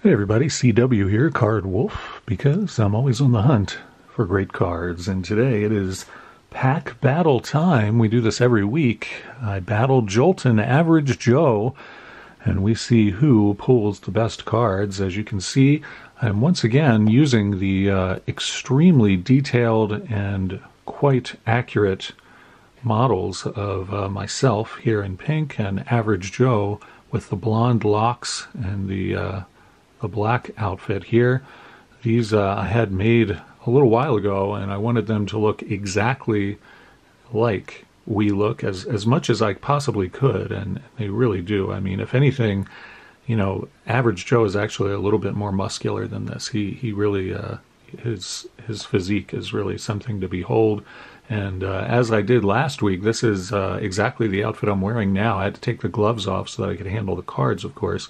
Hey everybody, CW here, Card Wolf, because I'm always on the hunt for great cards, and today it is pack battle time. We do this every week. I battle Joltin, Average Joe, and we see who pulls the best cards. As you can see, I'm once again using the extremely detailed and quite accurate models of myself here in pink and Average Joe with the blonde locks and the black outfit here. These I had made a little while ago, and I wanted them to look exactly like we look as much as I possibly could, and they really do. I mean, if anything, you know, Average Joe is actually a little bit more muscular than this. He really his physique is really something to behold. And as I did last week, this is exactly the outfit I'm wearing now. I had to take the gloves off so that I could handle the cards, of course.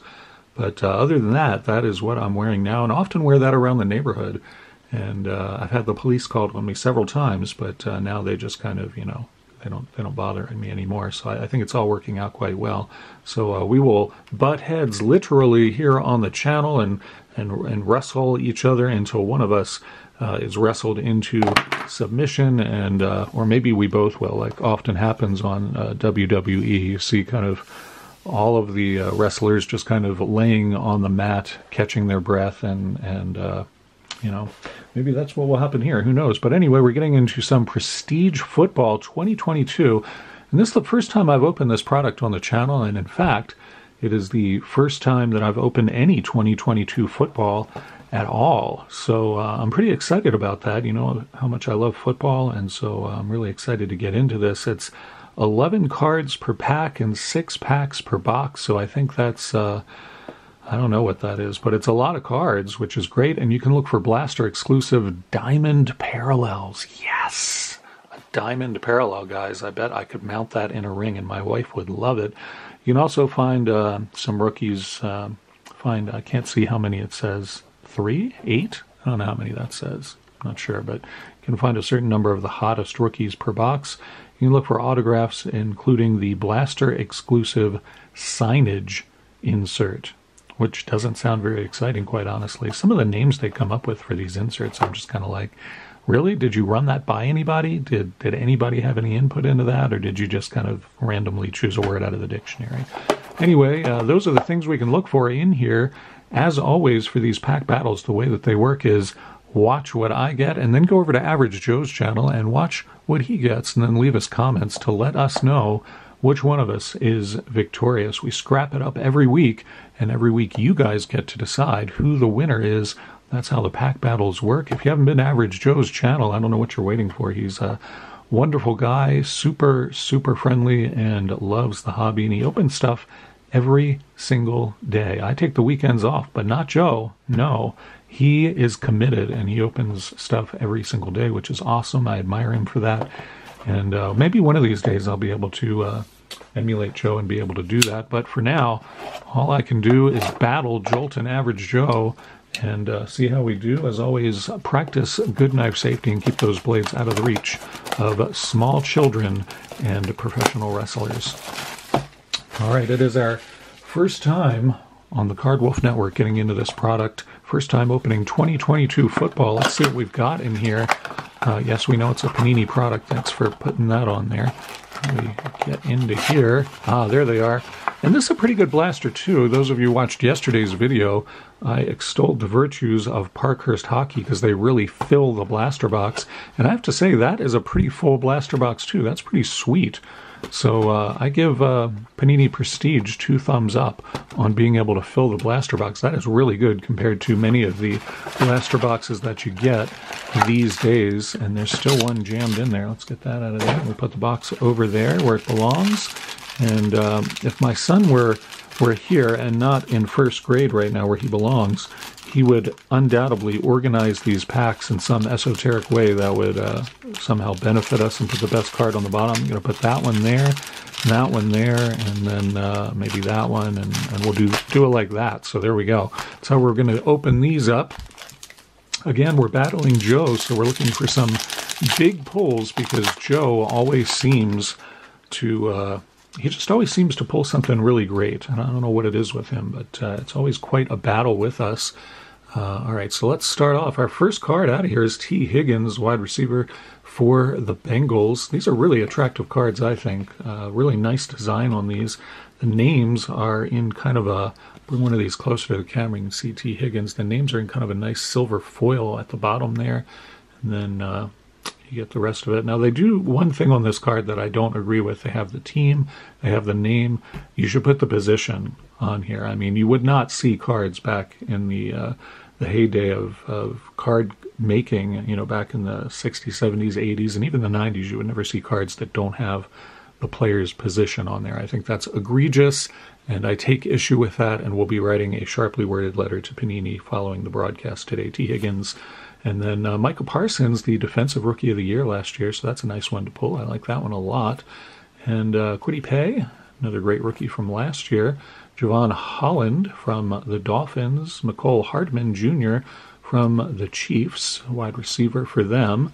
But other than that, that is what I'm wearing now, and I often wear that around the neighborhood. And I've had the police called on me several times, but now they just kind of, you know, they don't bother me anymore. So I think it's all working out quite well. So we will butt heads literally here on the channel and wrestle each other until one of us is wrestled into submission, and or maybe we both will, like often happens on WWE. You see kind of all of the wrestlers just kind of laying on the mat, catching their breath, and you know, maybe that's what will happen here. Who knows? But anyway, we're getting into some Prestige Football 2022, and this is the first time I've opened this product on the channel, and in fact, it is the first time that I've opened any 2022 football at all. So I'm pretty excited about that. You know how much I love football, and so I'm really excited to get into this. It's 11 cards per pack and 6 packs per box, so I think that's, I don't know what that is, but it's a lot of cards, which is great, and you can look for Blaster exclusive Diamond Parallels. Yes! A Diamond Parallel, guys. I bet I could mount that in a ring, and my wife would love it. You can also find some rookies, I can't see how many it says, 3? 8? I don't know how many that says. I'm not sure, but you can find a certain number of the hottest rookies per box. You can look for autographs, including the Blaster exclusive signage insert, which doesn't sound very exciting, quite honestly. Some of the names they come up with for these inserts, I'm just kind of like, really? Did you run that by anybody? Did anybody have any input into that, or did you just kind of randomly choose a word out of the dictionary? Anyway, those are the things we can look for in here. As always, for these pack battles, the way that they work is watch what I get, and then go over to Average Joe's channel and watch what he gets, and then leave us comments to let us know which one of us is victorious. We scrap it up every week, and every week you guys get to decide who the winner is. That's how the pack battles work. If you haven't been to Average Joe's channel, I don't know what you're waiting for. He's a wonderful guy, super friendly, and loves the hobby, and he opens stuff every single day. I take the weekends off, but not Joe. No, he is committed, and he opens stuff every single day, which is awesome. I admire him for that. And maybe one of these days I'll be able to emulate Joe and be able to do that. But for now, all I can do is battle Joltin, Average Joe, and see how we do. As always, practice good knife safety and keep those blades out of the reach of small children and professional wrestlers. All right, it is our first time on the Card Wolf Network getting into this product. First time opening 2022 football. Let's see what we've got in here. Yes, we know it's a Panini product. Thanks for putting that on there. We get into here. There they are. And this is a pretty good blaster, too. Those of you who watched yesterday's video, I extolled the virtues of Parkhurst Hockey because they really fill the blaster box. And I have to say, that is a pretty full blaster box, too. That's pretty sweet. So I give Panini Prestige 2 thumbs up on being able to fill the blaster box. That is really good compared to many of the blaster boxes that you get these days. And there's still one jammed in there. Let's get that out of there. We'll put the box over there where it belongs. And if my son were here and not in first grade right now where he belongs, he would undoubtedly organize these packs in some esoteric way that would somehow benefit us and put the best card on the bottom. I'm going to put that one there, that one there, and then maybe that one, and we'll do it like that. So there we go. That's how we're going to open these up. Again, we're battling Joe, so we're looking for some big pulls because Joe always seems to he just always seems to pull something really great. And I don't know what it is with him, but it's always quite a battle with us. All right, so let's start off. Our first card out of here is T. Higgins, wide receiver for the Bengals. These are really attractive cards, I think. Really nice design on these. The names are in kind of a, bring one of these closer to the camera, you can see T. Higgins. The names are in kind of a nice silver foil at the bottom there. And then you get the rest of it. Now, they do one thing on this card that I don't agree with. They have the team, they have the name. You should put the position on here. I mean, you would not see cards back in the heyday of card making, you know, back in the 60s, 70s, 80s, and even the 90s. You would never see cards that don't have the player's position on there. I think that's egregious, and I take issue with that, and we'll be writing a sharply worded letter to Panini following the broadcast today. T. Higgins. And then Micah Parsons, the Defensive Rookie of the Year last year, so that's a nice one to pull. I like that one a lot. And Kwity Paye, another great rookie from last year. Javon Holland from the Dolphins. McCole Hardman Jr. from the Chiefs, wide receiver for them.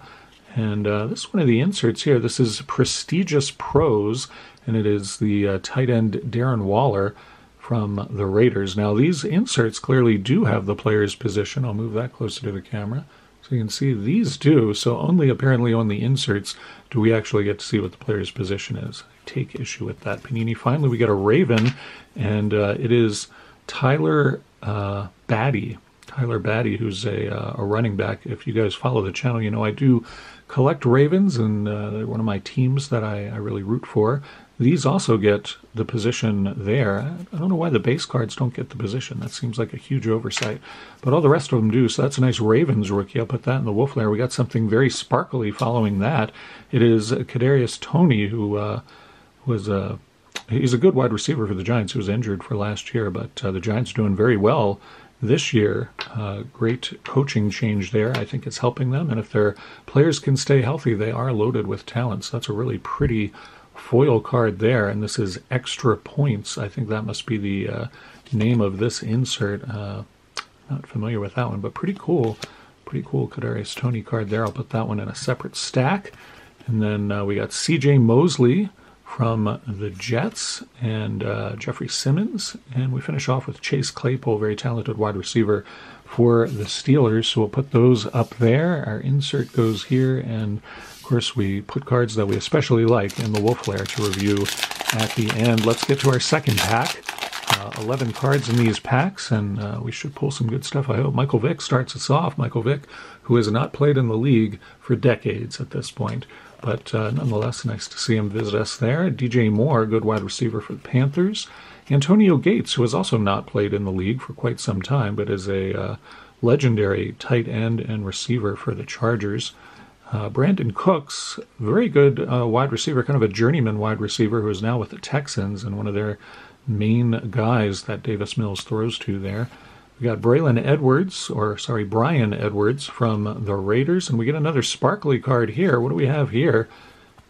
And this is one of the inserts here. This is Prestigious Pros, and it is the tight end Darren Waller from the Raiders. Now, these inserts clearly do have the player's position. I'll move that closer to the camera. So you can see these do. So only apparently on the inserts do we actually get to see what the player's position is. I take issue with that. Panini, finally, we got a Raven, and it is Tyler Batty. Tyler Batty, who's a running back. If you guys follow the channel, you know I do collect Ravens, and they're one of my teams that I really root for. These also get the position there. I don't know why the base cards don't get the position. That seems like a huge oversight. But all the rest of them do, so that's a nice Ravens rookie. I'll put that in the wolf layer. We got something very sparkly following that. It is Kadarius Toney, who he's a good wide receiver for the Giants. He was injured for last year, but the Giants are doing very well this year. Great coaching change there. I think it's helping them. And if their players can stay healthy, they are loaded with talent. So that's a really pretty foil card there, and this is Extra Points. I think that must be the name of this insert. Not familiar with that one, but pretty cool Kadarius Toney card there. I'll put that one in a separate stack. And then we got C.J. Mosley from the Jets and Jeffrey Simmons, and we finish off with Chase Claypool, very talented wide receiver for the Steelers. So we'll put those up there. Our insert goes here, and of course, we put cards that we especially like in the wolf layer to review at the end. Let's get to our second pack. 11 cards in these packs, and we should pull some good stuff, I hope. Michael Vick starts us off. Michael Vick, who has not played in the league for decades at this point. But nonetheless, nice to see him visit us there. DJ Moore, good wide receiver for the Panthers. Antonio Gates, who has also not played in the league for quite some time, but is a legendary tight end and receiver for the Chargers. Brandon Cooks, very good wide receiver, kind of a journeyman wide receiver who is now with the Texans and one of their main guys that Davis Mills throws to there. We got Brian Edwards from the Raiders, and we get another sparkly card here. What do we have here?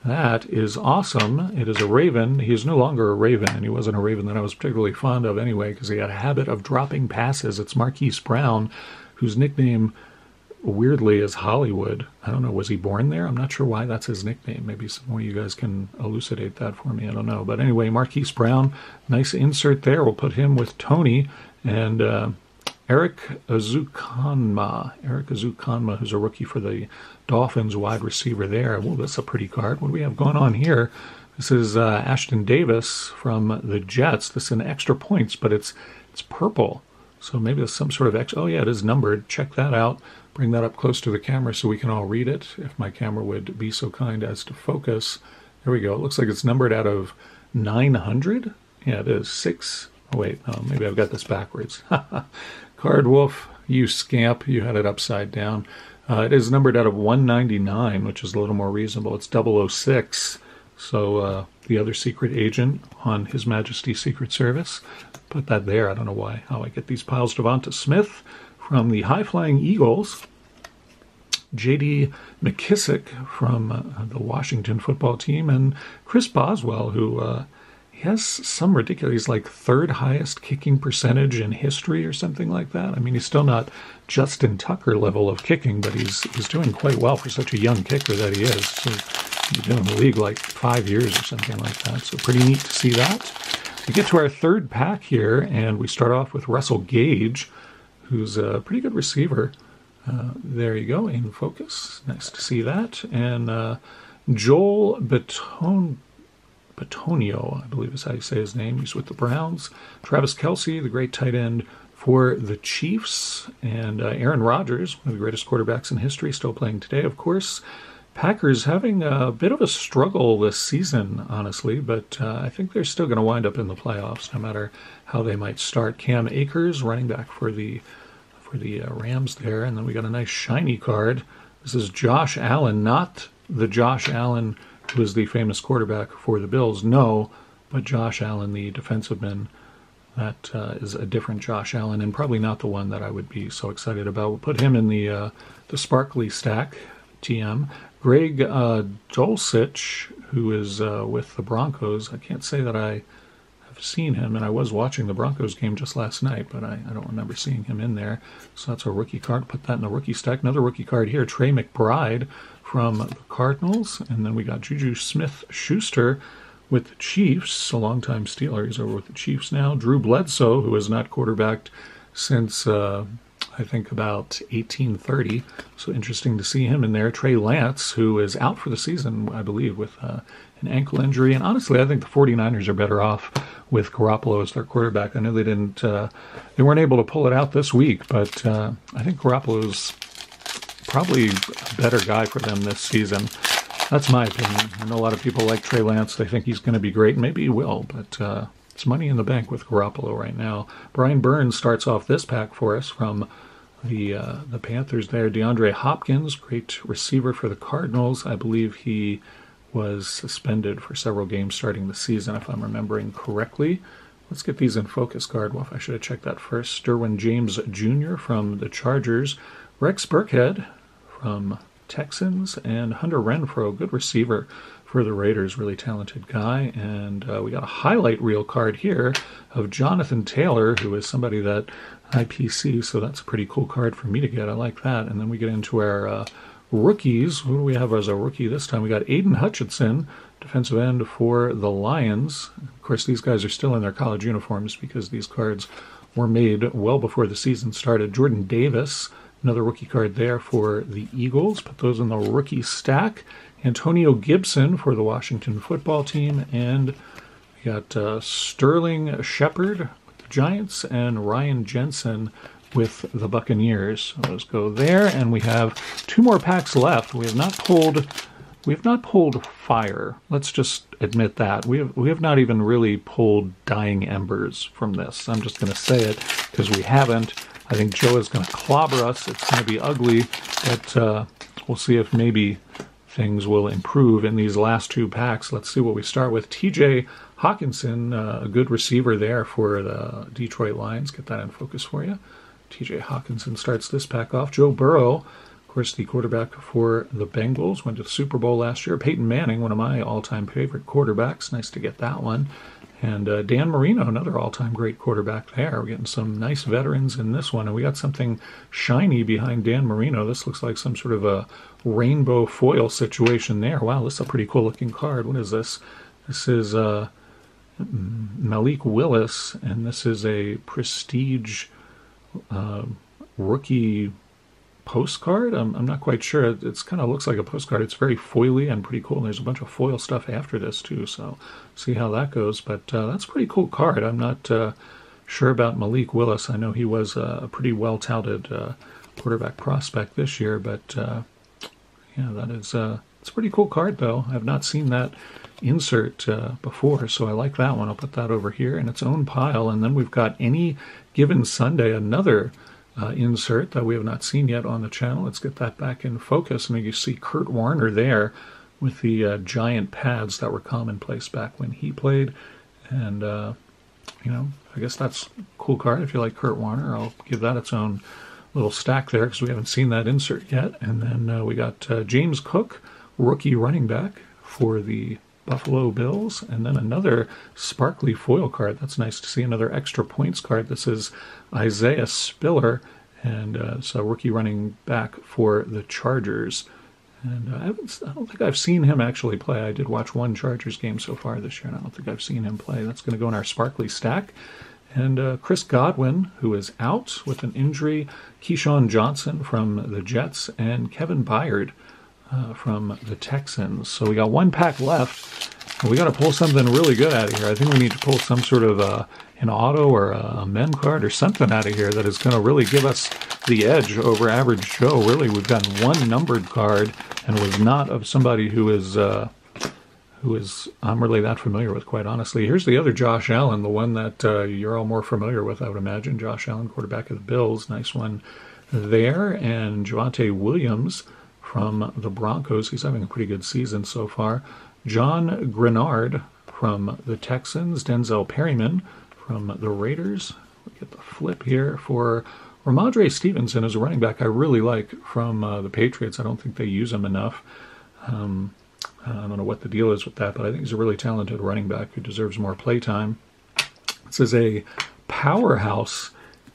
That is awesome. It is a Raven. He is no longer a Raven, and he wasn't a Raven that I was particularly fond of anyway because he had a habit of dropping passes. It's Marquise Brown, whose nickname weirdly is Hollywood. I don't know, was he born there? I'm not sure why that's his nickname. Maybe some more you guys can elucidate that for me. I don't know. But anyway, Marquise Brown, nice insert there. We'll put him with Toney and Eric Azukanma, who's a rookie for the Dolphins, wide receiver there. Well, that's a pretty card. What do we have going on here? This is Ashton Davis from the Jets. This is an Extra Points, but it's purple. So maybe it's some sort of oh yeah, it is numbered. Check that out. Bring that up close to the camera so we can all read it, if my camera would be so kind as to focus. There we go. It looks like it's numbered out of 900. Yeah, it is. 6. Oh, wait. Oh, maybe I've got this backwards. Card Wolf, you scamp. You had it upside down. It is numbered out of 199, which is a little more reasonable. It's 006. So the other secret agent on His Majesty's Secret Service. Put that there. I don't know how I get these piles. Devonta Smith from the High Flying Eagles. J.D. McKissick from the Washington football team. And Chris Boswell, who he has some ridiculous, he's like third highest kicking percentage in history or something like that. I mean, he's still not Justin Tucker level of kicking, but he's doing quite well for such a young kicker that he is. So He's been in the league like 5 years or something like that. So pretty neat to see that. We get to our third pack here, and we start off with Russell Gage, who's a pretty good receiver. There you go, in focus. Nice to see that. And Joel Batonio, I believe is how you say his name. He's with the Browns. Travis Kelce, the great tight end for the Chiefs. And Aaron Rodgers, one of the greatest quarterbacks in history, still playing today, of course. Packers having a bit of a struggle this season, honestly, but I think they're still going to wind up in the playoffs, no matter how they might start. Cam Akers, running back for the Rams there, and then we got a nice shiny card. This is Josh Allen, not the Josh Allen who is the famous quarterback for the Bills, no, but Josh Allen, the defensive man. That is a different Josh Allen, and probably not the one that I would be so excited about. We'll put him in the sparkly stack, TM. Greg Dulcich, who is with the Broncos. I can't say that I have seen him, and I was watching the Broncos game just last night, but I don't remember seeing him in there. So that's a rookie card. Put that in the rookie stack. Another rookie card here, Trey McBride from the Cardinals. And then we got Juju Smith-Schuster with the Chiefs, a longtime Steeler. He's over with the Chiefs now. Drew Bledsoe, who has not quarterbacked since I think about 1830. So interesting to see him in there. Trey Lance, who is out for the season, I believe, with an ankle injury. And honestly, I think the 49ers are better off with Garoppolo as their quarterback. I know they weren't able to pull it out this week, but I think Garoppolo's probably a better guy for them this season. That's my opinion. I know a lot of people like Trey Lance. They think he's going to be great. Maybe he will, but it's money in the bank with Garoppolo right now. Brian Burns starts off this pack for us from the Panthers there. DeAndre Hopkins, great receiver for the Cardinals. I believe he was suspended for several games starting the season, if I'm remembering correctly. Let's get these in focus, guard. Well, I should have checked that first. Derwin James Jr. from the Chargers. Rex Burkhead from Texans. And Hunter Renfrow, good receiver for the Raiders, really talented guy. And we got a highlight reel card here of Jonathan Taylor, who is somebody that IPC, so that's a pretty cool card for me to get. I like that. And then we get into our rookies. Who do we have as a rookie this time? We got Aiden Hutchinson, defensive end for the Lions. Of course, these guys are still in their college uniforms because these cards were made well before the season started. Jordan Davis, another rookie card there for the Eagles. Put those in the rookie stack. Antonio Gibson for the Washington football team. And we got Sterling Shepard with the Giants and Ryan Jensen with the Buccaneers. So let's go there, and we have two more packs left. We have not pulled fire. Let's just admit that. We have not even really pulled Dying Embers from this. I'm just going to say it because we haven't. I think Joe is going to clobber us. It's going to be ugly, but we'll see if maybe things will improve in these last two packs. Let's see what we start with. TJ Hawkinson, a good receiver there for the Detroit Lions. Get that in focus for you. TJ Hawkinson starts this pack off. Joe Burrow, of course, the quarterback for the Bengals, went to the Super Bowl last year. Peyton Manning, one of my all-time favorite quarterbacks. Nice to get that one. And Dan Marino, another all-time great quarterback there. We're getting some nice veterans in this one. And we got something shiny behind Dan Marino. This looks like some sort of a rainbow foil situation there. Wow, this is a pretty cool-looking card. What is this? This is Malik Willis, and this is a Prestige rookie postcard. I'm not quite sure. It's kind of looks like a postcard. It's very foily and pretty cool. And there's a bunch of foil stuff after this too, so see how that goes. But that's a pretty cool card. I'm not sure about Malik Willis. I know he was a pretty well-touted quarterback prospect this year, but yeah, that is it's a pretty cool card though. I've not seen that insert before, so I like that one. I'll put that over here in its own pile. And then we've got Any Given Sunday, another insert that we have not seen yet on the channel. Let's get that back in focus. And you see Kurt Warner there with the giant pads that were commonplace back when he played. And, you know, I guess that's a cool card. If you like Kurt Warner, I'll give that its own little stack there because we haven't seen that insert yet. And then we got James Cook, rookie running back for the Buffalo Bills, and then another sparkly foil card. That's nice to see. Another extra points card. This is Isaiah Spiller, and so rookie running back for the Chargers. And I don't think I've seen him actually play. I did watch one Chargers game so far this year, and I don't think I've seen him play. That's going to go in our sparkly stack. And Chris Godwin, who is out with an injury, Keyshawn Johnson from the Jets, and Kevin Byard from the Texans. So we got one pack left. We got to pull something really good out of here. I think we need to pull some sort of an auto or a mem card or something out of here that is going to really give us the edge over average Joe. Really, we've got one numbered card, and it was not of somebody who is I'm really that familiar with, quite honestly. Here's the other Josh Allen, the one that you're all more familiar with, I would imagine. Josh Allen, quarterback of the Bills. Nice one there. And Javonte Williams from the Broncos. He's having a pretty good season so far. John Grenard from the Texans. Denzel Perryman from the Raiders. We get the flip here for Ramondre Stevenson as a running back I really like from the Patriots. I don't think they use him enough. I don't know what the deal is with that, but I think he's a really talented running back who deserves more play time. This is a powerhouse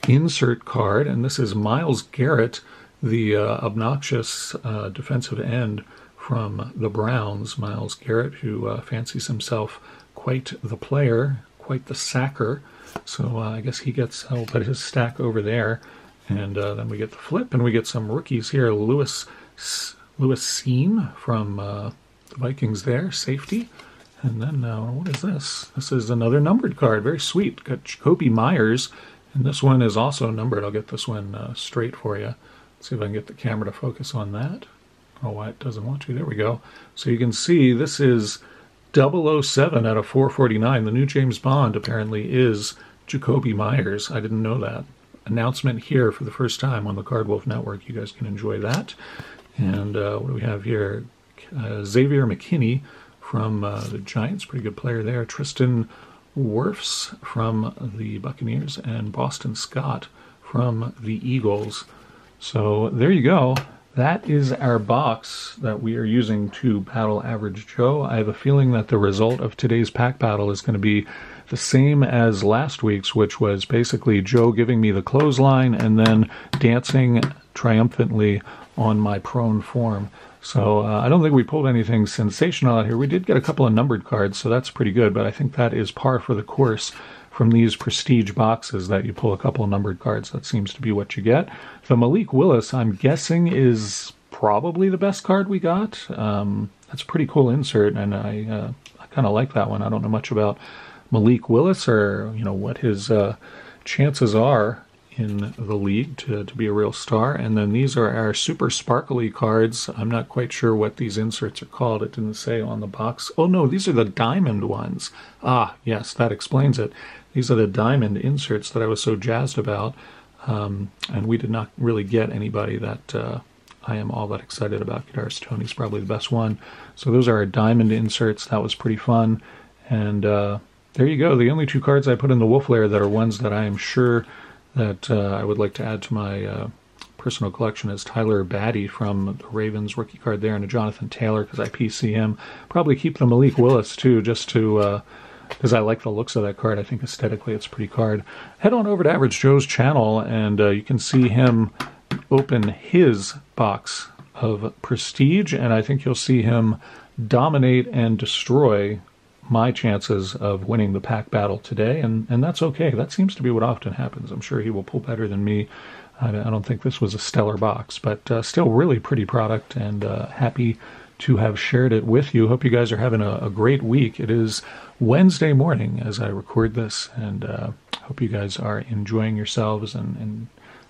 insert card, and this is Myles Garrett, the obnoxious defensive end from the Browns. Myles Garrett, who fancies himself quite the player, quite the sacker. So I guess I'll put his stack over there. And then we get the flip, and we get some rookies here. Lewis Cine from the Vikings there, safety. And then what is this? This is another numbered card. Very sweet. Got Jacoby Myers, and this one is also numbered. I'll get this one straight for you. Let's see if I can get the camera to focus on that. Oh, it doesn't want to. There we go. So you can see this is 007 out of 449. The new James Bond apparently is Jacoby Myers. I didn't know that. Announcement here for the first time on the Card Wolf Network. You guys can enjoy that. And what do we have here? Xavier McKinney from the Giants. Pretty good player there. Tristan Wirfs from the Buccaneers. And Boston Scott from the Eagles. So there you go. That is our box that we are using to battle Average Joe. I have a feeling that the result of today's pack battle is going to be the same as last week's, which was basically Joe giving me the clothesline and then dancing triumphantly on my prone form. So I don't think we pulled anything sensational out here. We did get a couple of numbered cards, so that's pretty good, but I think that is par for the course from these prestige boxes, that you pull a couple of numbered cards. That seems to be what you get. The Malik Willis, I'm guessing, is probably the best card we got. That's a pretty cool insert, and I kind of like that one. I don't know much about Malik Willis or what his chances are in the league to be a real star. And then these are our super sparkly cards. I'm not quite sure what these inserts are called. It didn't say on the box. Oh no, these are the diamond ones. Ah, yes, that explains it. These are the diamond inserts that I was so jazzed about. And we did not really get anybody that I am all that excited about. Kadarius Toney's probably the best one. So those are our diamond inserts. That was pretty fun. And there you go. The only two cards I put in the Wolf Lair that are ones that I am sure that I would like to add to my personal collection is Tyler Batty from the Ravens, rookie card there, and a Jonathan Taylor because I PC him. Probably keep the Malik Willis too, just to because I like the looks of that card. I think aesthetically it's a pretty card. Head on over to Average Joe's channel and you can see him open his box of Prestige, and I think you'll see him dominate and destroy my chances of winning the pack battle today, and that's okay. That seems to be what often happens. I'm sure he will pull better than me. I don't think this was a stellar box, but still really pretty product, and happy to have shared it with you. Hope you guys are having a great week. It is Wednesday morning as I record this, and hope you guys are enjoying yourselves and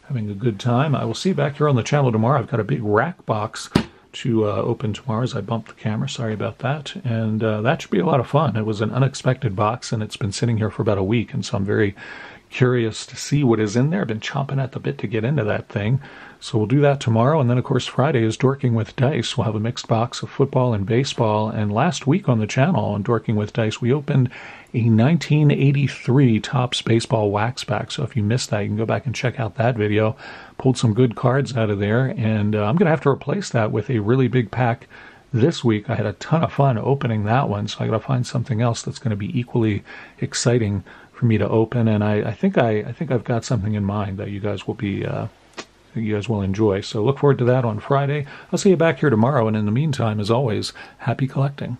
having a good time. I will see you back here on the channel tomorrow. I've got a big rack box to open tomorrow as I bumped the camera. Sorry about that. And that should be a lot of fun. It was an unexpected box, and it's been sitting here for about a week, and so I'm very curious to see what is in there. I've been chomping at the bit to get into that thing. So we'll do that tomorrow, and then, of course, Friday is Dorking with Dice. We'll have a mixed box of football and baseball. And last week on the channel on Dorking with Dice, we opened a 1983 Topps Baseball Wax Pack. So if you missed that, you can go back and check out that video. Pulled some good cards out of there, and I'm going to have to replace that with a really big pack this week. I had a ton of fun opening that one, so I got to find something else that's going to be equally exciting for me to open. And I think I've got something in mind that you guys will be that you guys will enjoy. So look forward to that on Friday. I'll see you back here tomorrow. And in the meantime, as always, happy collecting.